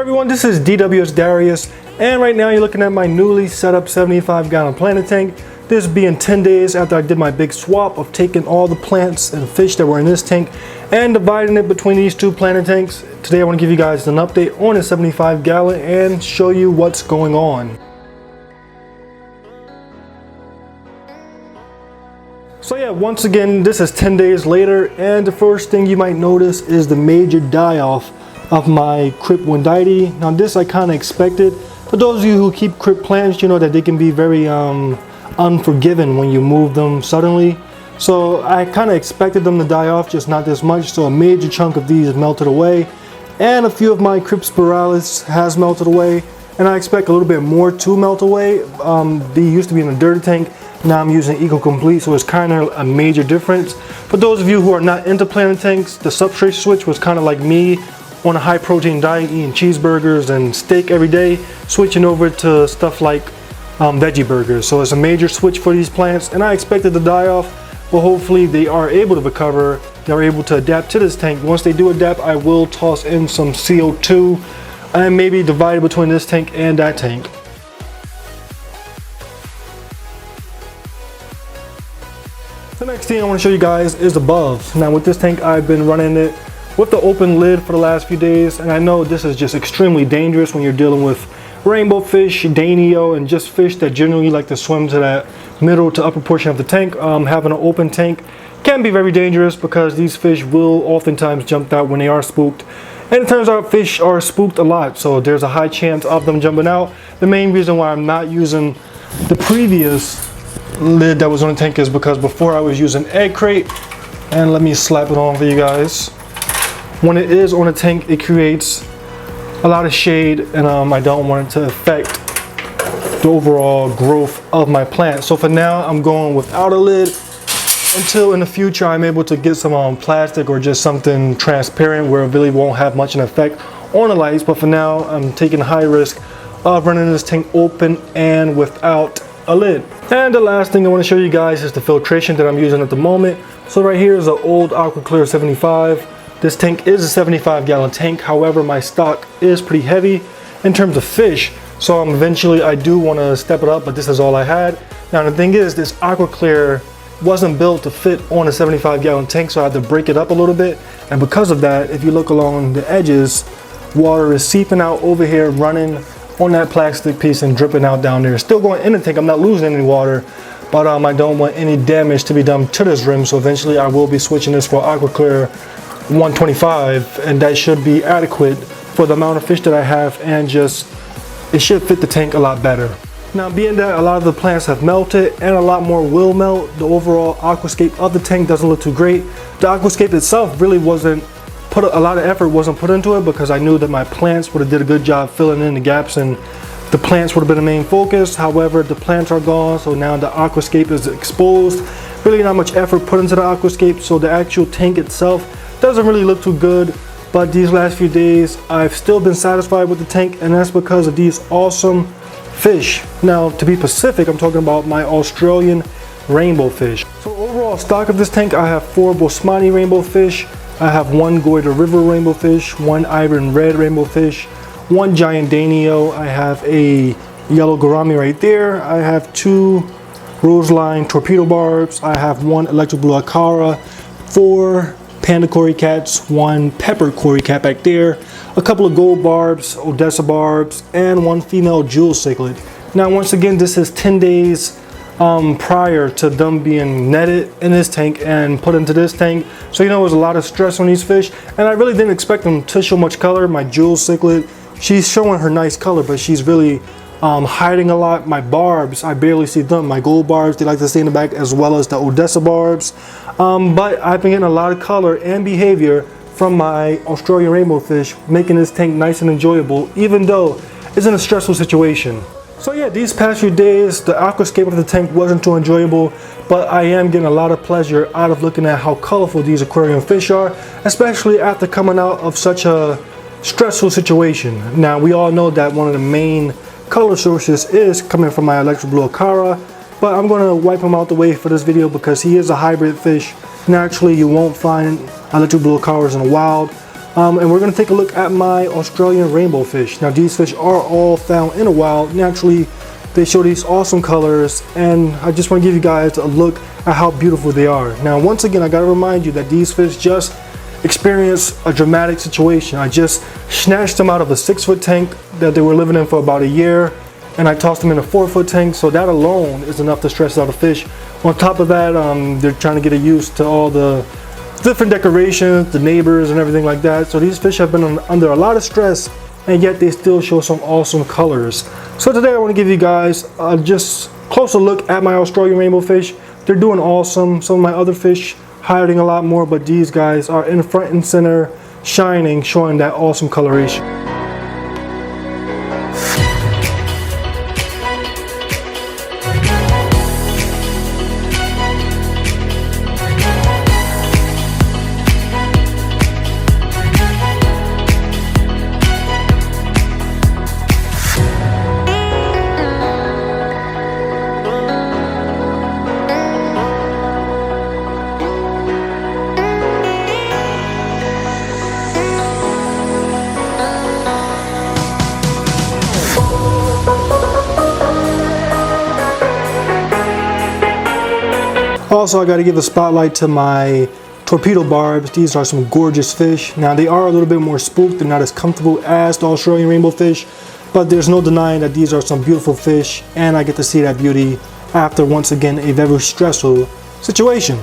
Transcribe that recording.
everyone, this is DWS Darius, and right now you're looking at my newly set up 75-gallon planted tank. This being 10 days after I did my big swap of taking all the plants and fish that were in this tank and dividing it between these two planted tanks. Today I want to give you guys an update on the 75-gallon and show you what's going on. So yeah, once again, this is 10 days later, and the first thing you might notice is the major die-off of my Crip Wendites. Now this I kind of expected. For those of you who keep Crip plants, you know that they can be very unforgiving when you move them suddenly. So I kind of expected them to die off, just not this much. So a major chunk of these melted away, and a few of my Crip spiralis has melted away, and I expect a little bit more to melt away. They used to be in a dirty tank. Now I'm using Eco Complete, so it's kind of a major difference. For those of you who are not into planted tanks, the substrate switch was kind of like me on a high protein diet, eating cheeseburgers and steak every day, switching over to stuff like veggie burgers. So it's a major switch for these plants, and I expected to die off, but hopefully they are able to recover. They're able to adapt to this tank. Once they do adapt, I will toss in some CO2 and maybe divide it between this tank and that tank. The next thing I want to show you guys is above. Now with this tank, I've been running it with the open lid for the last few days, and I know this is just extremely dangerous when you're dealing with rainbow fish, danio, and just fish that generally like to swim to that middle to upper portion of the tank. Having an open tank can be very dangerous because these fish will oftentimes jump out when they are spooked, and it turns out fish are spooked a lot, so there's a high chance of them jumping out. The main reason why I'm not using the previous lid that was on the tank is because before I was using egg crate, and let me slap it on for you guys. When it is on a tank, it creates a lot of shade, and I don't want it to affect the overall growth of my plant. So for now, I'm going without a lid until in the future I'm able to get some plastic or just something transparent where it really won't have much an effect on the lights. But for now, I'm taking a high risk of running this tank open and without a lid. And the last thing I want to show you guys is the filtration that I'm using at the moment. So right here is an old AquaClear 75. This tank is a 75-gallon tank. However, my stock is pretty heavy in terms of fish, so eventually I do want to step it up, but this is all I had. Now the thing is, this AquaClear wasn't built to fit on a 75-gallon tank, so I had to break it up a little bit, and because of that, if you look along the edges, water is seeping out over here, running on that plastic piece and dripping out down there. It's still going in the tank. I'm not losing any water, but I don't want any damage to be done to this rim, so eventually I will be switching this for AquaClear 125, and that should be adequate for the amount of fish that I have, and just it should fit the tank a lot better. Now being that a lot of the plants have melted and a lot more will melt, the overall aquascape of the tank doesn't look too great. The aquascape itself really wasn't put a lot of effort wasn't put into it because I knew that my plants would have did a good job filling in the gaps, and the plants would have been the main focus. However, the plants are gone, so now the aquascape is exposed. Really not much effort put into the aquascape, so the actual tank itself doesn't really look too good. But these last few days I've still been satisfied with the tank, and that's because of these awesome fish. Now to be specific, I'm talking about my Australian rainbow fish. So overall stock of this tank, I have 4 Bosmani rainbow fish, I have 1 Goiter River rainbow fish, 1 Iron Red rainbow fish, 1 giant danio, I have a yellow gourami right there, I have 2 Roseline Torpedo Barbs, I have 1 electric blue Acara, 4 Panda Cory Cats, 1 Pepper Cory Cat back there, a couple of gold barbs, Odessa barbs, and 1 female jewel cichlid. Now once again, this is 10 days prior to them being netted in this tank and put into this tank. So you know there's a lot of stress on these fish, and I really didn't expect them to show much color. My jewel cichlid, she's showing her nice color, but she's really hiding a lot. My barbs, I barely see them. My gold barbs, they like to stay in the back, as well as the Odessa barbs. But I've been getting a lot of color and behavior from my Australian rainbow fish, making this tank nice and enjoyable, even though it's in a stressful situation. So yeah, these past few days, the aquascape of the tank wasn't too enjoyable, but I am getting a lot of pleasure out of looking at how colorful these aquarium fish are, especially after coming out of such a stressful situation. Now we all know that one of the main color sources is coming from my electric blue Acara, but I'm going to wipe him out the way for this video because he is a hybrid fish. Naturally, you won't find electric blue Acaras in the wild. And we're going to take a look at my Australian rainbow fish. Now these fish are all found in the wild. Naturally, they show these awesome colors, and I just want to give you guys a look at how beautiful they are. Now once again, I got to remind you that these fish just experienced a dramatic situation. I just snatched them out of a 6-foot tank that they were living in for about a year, and I tossed them in a 4-foot tank, so that alone is enough to stress out a fish. On top of that, they're trying to get used to all the different decorations, the neighbors and everything like that. So these fish have been under a lot of stress, and yet they still show some awesome colors. So today I want to give you guys just closer look at my Australian rainbow fish. They're doing awesome. Some of my other fish hiding a lot more, but these guys are in front and center, shining, showing that awesome coloration. Also, I got to give a spotlight to my Torpedo Barbs. These are some gorgeous fish. Now they are a little bit more spooked. They're not as comfortable as the Australian rainbow fish, but there's no denying that these are some beautiful fish, and I get to see that beauty after once again a very stressful situation.